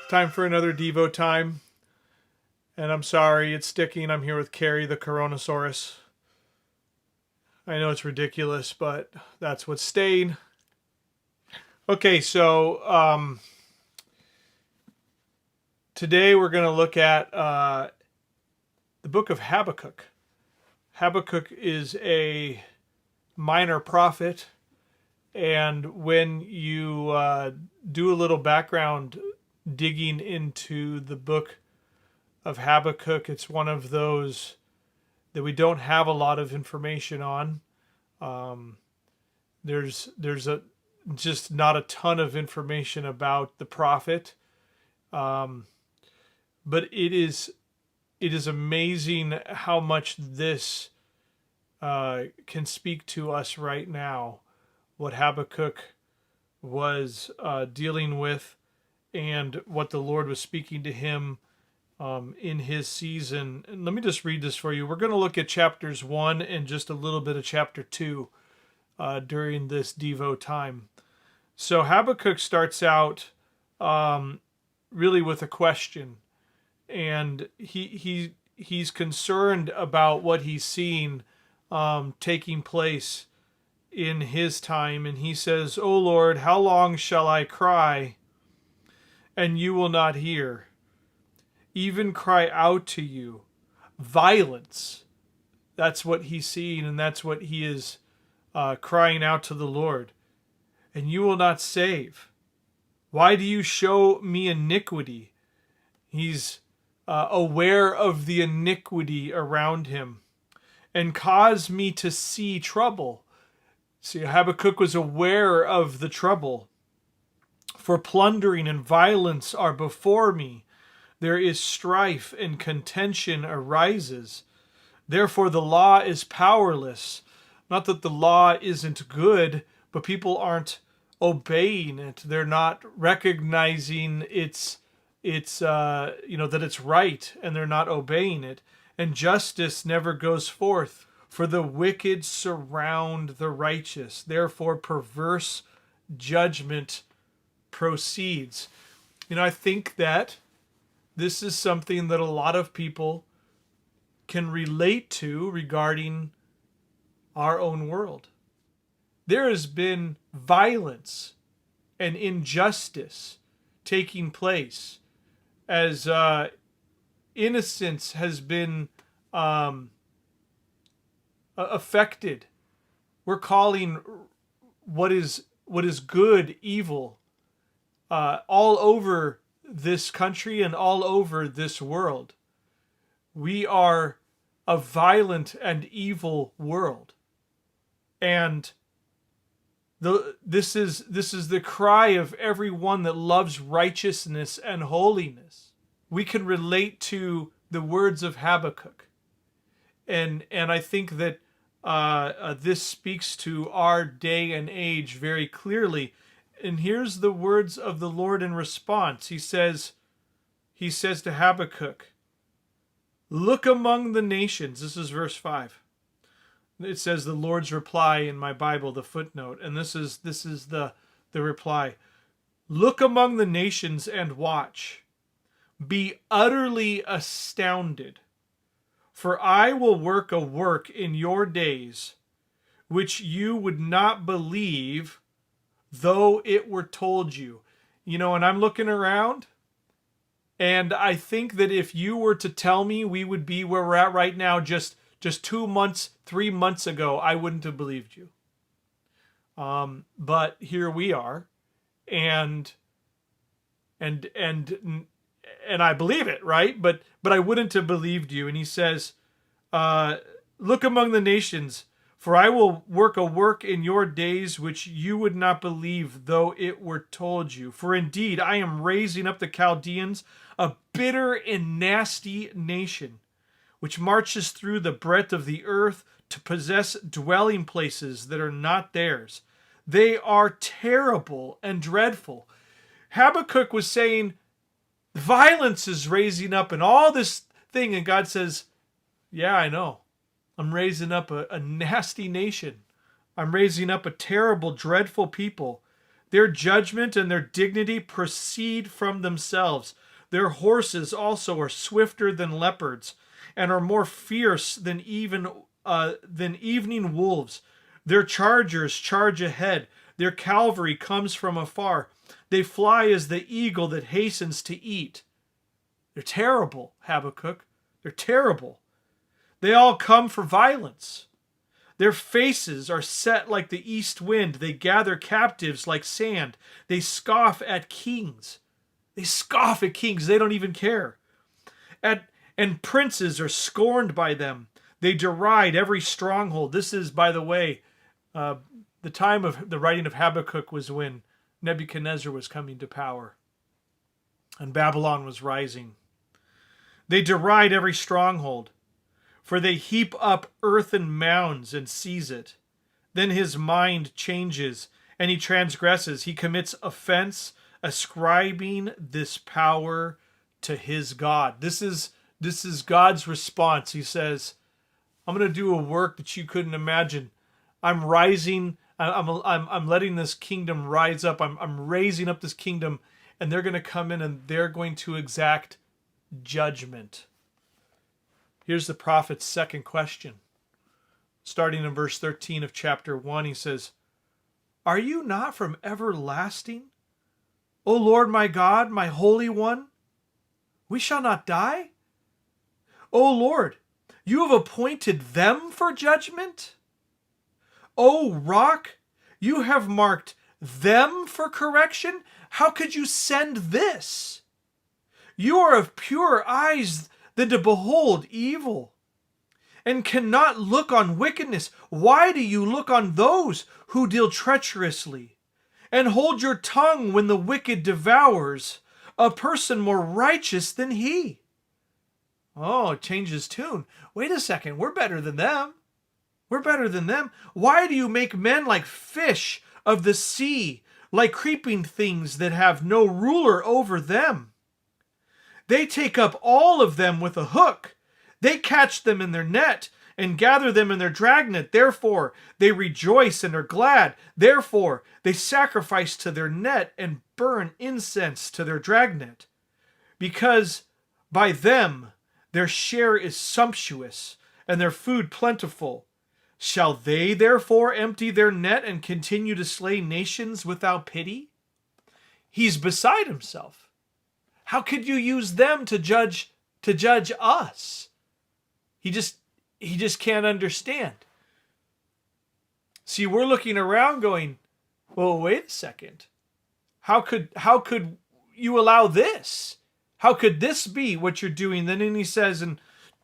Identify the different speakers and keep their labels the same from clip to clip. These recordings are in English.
Speaker 1: Time for another Devo time. And I'm sorry, it's sticking. I'm here with Carrie the Coronasaurus. I know it's ridiculous, but that's what's staying. Okay, so today we're going to look at the book of Habakkuk. Habakkuk is a minor prophet, and when you do a little background digging into the book of Habakkuk, it's one of those that we don't have a lot of information on. There's just not a ton of information about the prophet, but it is amazing how much this can speak to us right now. What Habakkuk was dealing with, and what the Lord was speaking to him in his season. And let me just read this for you. We're going to look at chapters 1 and just a little bit of chapter 2 during this Devo time. So Habakkuk starts out really with a question, and he's concerned about what he's seeing taking place in his time. And he says, "O Lord, how long shall I cry, and you will not hear? Even cry out to you, violence." That's what he's seeing, and that's what he is crying out to the Lord. "And you will not save. Why do you show me iniquity?" He's aware of the iniquity around him. "And cause me to see trouble." See, Habakkuk was aware of the trouble. "For plundering and violence are before me. There is strife and contention arises. Therefore the law is powerless." Not that the law isn't good, but people aren't obeying it. They're not recognizing that it's right, and they're not obeying it. "And justice never goes forth. For the wicked surround the righteous. Therefore perverse judgment proceeds." I think that this is something that a lot of people can relate to regarding our own world. There has been violence and injustice taking place as innocence has been affected. We're calling what is good evil all over this country and all over this world. We are a violent and evil world, and this is the cry of everyone that loves righteousness and holiness. We can relate to the words of Habakkuk, and I think that this speaks to our day and age very clearly. And here's the words of the Lord in response. He says to Habakkuk, "Look among the nations." This is verse 5. It says the Lord's reply in my Bible, the footnote, and this is the reply. "Look among the nations and watch. Be utterly astounded. For I will work a work in your days which you would not believe, though it were told you." And I'm looking around, and I think that if you were to tell me we would be where we're at right now just 2 months, 3 months ago, I wouldn't have believed you. But here we are, and I believe it, right? But I wouldn't have believed you. And he says, "Look among the nations, for I will work a work in your days which you would not believe, though it were told you. For indeed I am raising up the Chaldeans, a bitter and nasty nation, which marches through the breadth of the earth to possess dwelling places that are not theirs. They are terrible and dreadful." Habakkuk was saying, violence is raising up and all this thing, and God says, "Yeah, I know. I'm raising up a nasty nation. I'm raising up a terrible, dreadful people. Their judgment and their dignity proceed from themselves. Their horses also are swifter than leopards, and are more fierce than evening wolves. Their chargers charge ahead. Their cavalry comes from afar. They fly as the eagle that hastens to eat. They're terrible, Habakkuk. They're terrible. They all come for violence. Their faces are set like the east wind. They gather captives like sand. They scoff at kings. They scoff at kings. They don't even care. And princes are scorned by them. They deride every stronghold. This is, by the way, the time of the writing of Habakkuk was when Nebuchadnezzar was coming to power and Babylon was rising. They deride every stronghold, for they heap up earthen mounds and seize it. Then his mind changes and he transgresses. He commits offense, ascribing this power to his God. This is God's response. He says, I'm going to do a work that you couldn't imagine. I'm rising. I'm letting this kingdom rise up. I'm raising up this kingdom, and they're going to come in and they're going to exact judgment. Here's the prophet's second question. Starting in verse 13 of chapter 1, he says, Are you not from everlasting, O Lord my God, my Holy One? We shall not die? O Lord, you have appointed them for judgment? O Rock, you have marked them for correction? How could you send this? You are of purer eyes than to behold evil, and cannot look on wickedness. Why do you look on those who deal treacherously, and hold your tongue when the wicked devours a person more righteous than he? Oh, it changes tune. Wait a second, we're better than them. We're better than them. Why do you make men like fish of the sea, like creeping things that have no ruler over them? They take up all of them with a hook. They catch them in their net and gather them in their dragnet. Therefore, they rejoice and are glad. Therefore, they sacrifice to their net and burn incense to their dragnet. Because by them their share is sumptuous and their food plentiful. Shall they therefore empty their net and continue to slay nations without pity? He's beside himself. How could you use them to judge us? He just can't understand. See, we're looking around going, well, wait a second. How could you allow this? How could this be what you're doing? Then he says,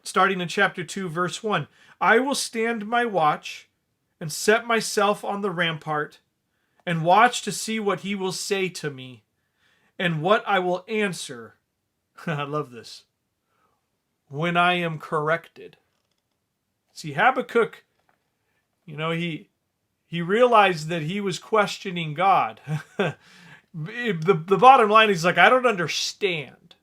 Speaker 1: starting in chapter 2, verse 1, I will stand my watch and set myself on the rampart and watch to see what he will say to me and what I will answer. I love this. When I am corrected. See, Habakkuk, he realized that he was questioning God. The bottom line is like, I don't understand.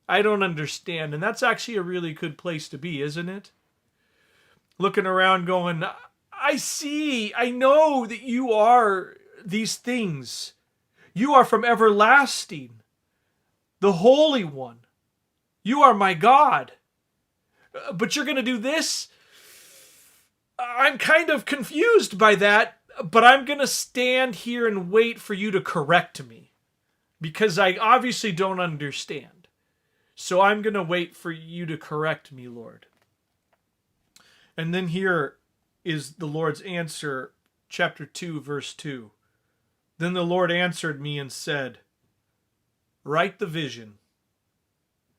Speaker 1: I don't understand. And that's actually a really good place to be, isn't it? Looking around going, I know that you are these things. You are from everlasting, the Holy One. You are my God. But you're going to do this? I'm kind of confused by that, but I'm going to stand here and wait for you to correct me because I obviously don't understand. So I'm going to wait for you to correct me, Lord. And then here is the Lord's answer, chapter 2, verse 2. Then the Lord answered me and said, Write the vision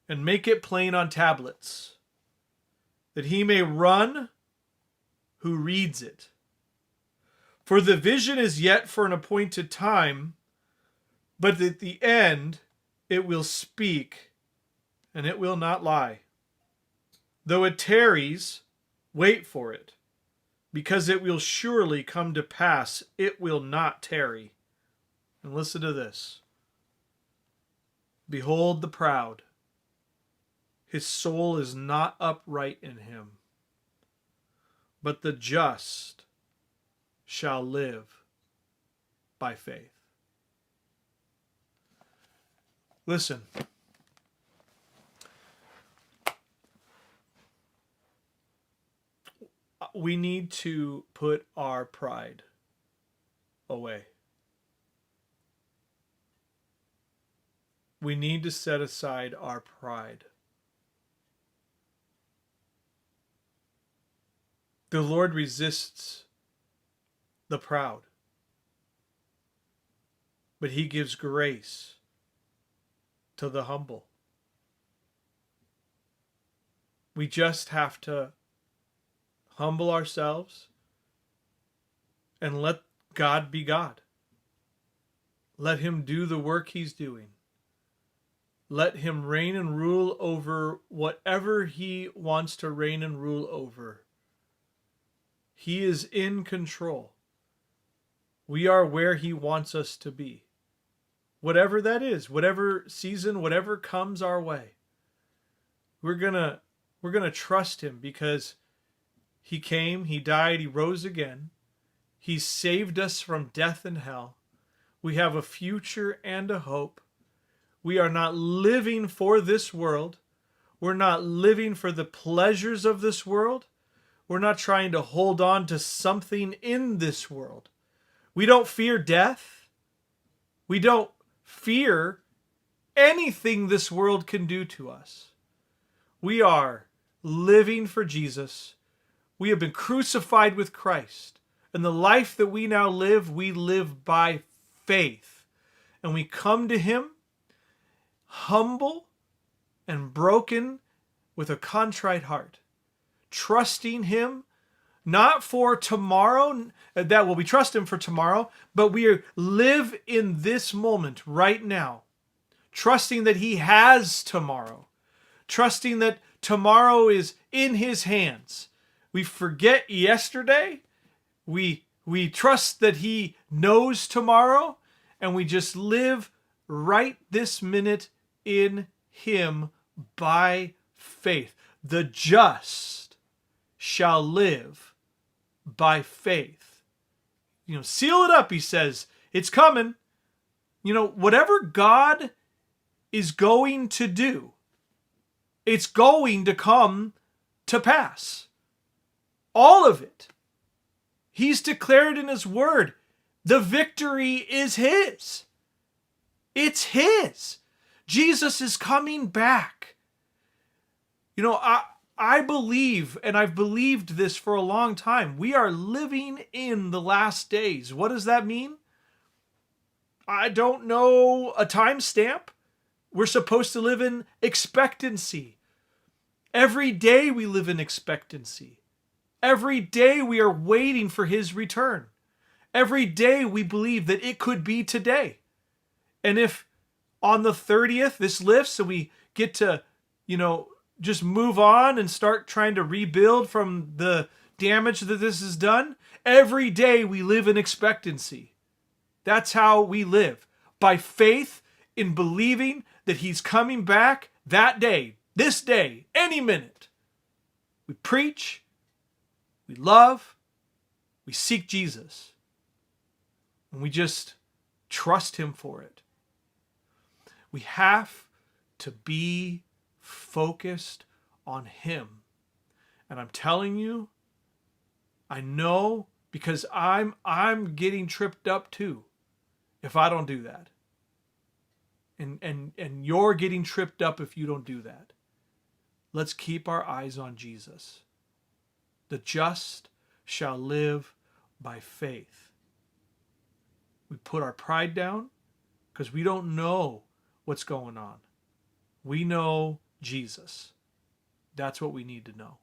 Speaker 1: and make it plain on tablets, that he may run who reads it. For the vision is yet for an appointed time, but at the end it will speak, and it will not lie. Though it tarries, wait for it, because it will surely come to pass. It will not tarry. And listen to this. Behold the proud. His soul is not upright in him. But the just shall live by faith. Listen. We need to put our pride away. We need to set aside our pride. The Lord resists the proud, but he gives grace to the humble. We just have to humble ourselves and let God be God. Let him do the work he's doing. Let him reign and rule over whatever he wants to reign and rule over. He is in control. We are where he wants us to be. Whatever that is, whatever season, whatever comes our way, we're gonna trust him because he came, he died, he rose again. He saved us from death and hell. We have a future and a hope. We are not living for this world. We're not living for the pleasures of this world. We're not trying to hold on to something in this world. We don't fear death. We don't fear anything this world can do to us. We are living for Jesus. We have been crucified with Christ. And the life that we now live, we live by faith. And we come to him humble and broken with a contrite heart, trusting him not for tomorrow, that will we trust him for tomorrow, but we live in this moment right now, trusting that he has tomorrow, trusting that tomorrow is in his hands. We forget yesterday. We trust that he knows tomorrow, and we just live right this minute in him by faith. The just shall live by faith. Seal it up, he says. It's coming. Whatever God is going to do, it's going to come to pass. All of it. He's declared in his word, the victory is his. It's his. Jesus is coming back. I believe, and I've believed this for a long time, we are living in the last days. What does that mean? I don't know a timestamp. We're supposed to live in expectancy. Every day we live in expectancy. Every day we are waiting for his return. Every day we believe that it could be today. And if on the 30th this lifts and we get to, just move on and start trying to rebuild from the damage that this has done, every day we live in expectancy. That's how we live. By faith in believing that he's coming back that day, this day, any minute. We preach, we love, we seek Jesus, and we just trust him for it. We have to be focused on him. And I'm telling you, I know, because I'm getting tripped up too if I don't do that. And you're getting tripped up if you don't do that. Let's keep our eyes on Jesus. The just shall live by faith. We put our pride down because we don't know what's going on. We know Jesus. That's what we need to know.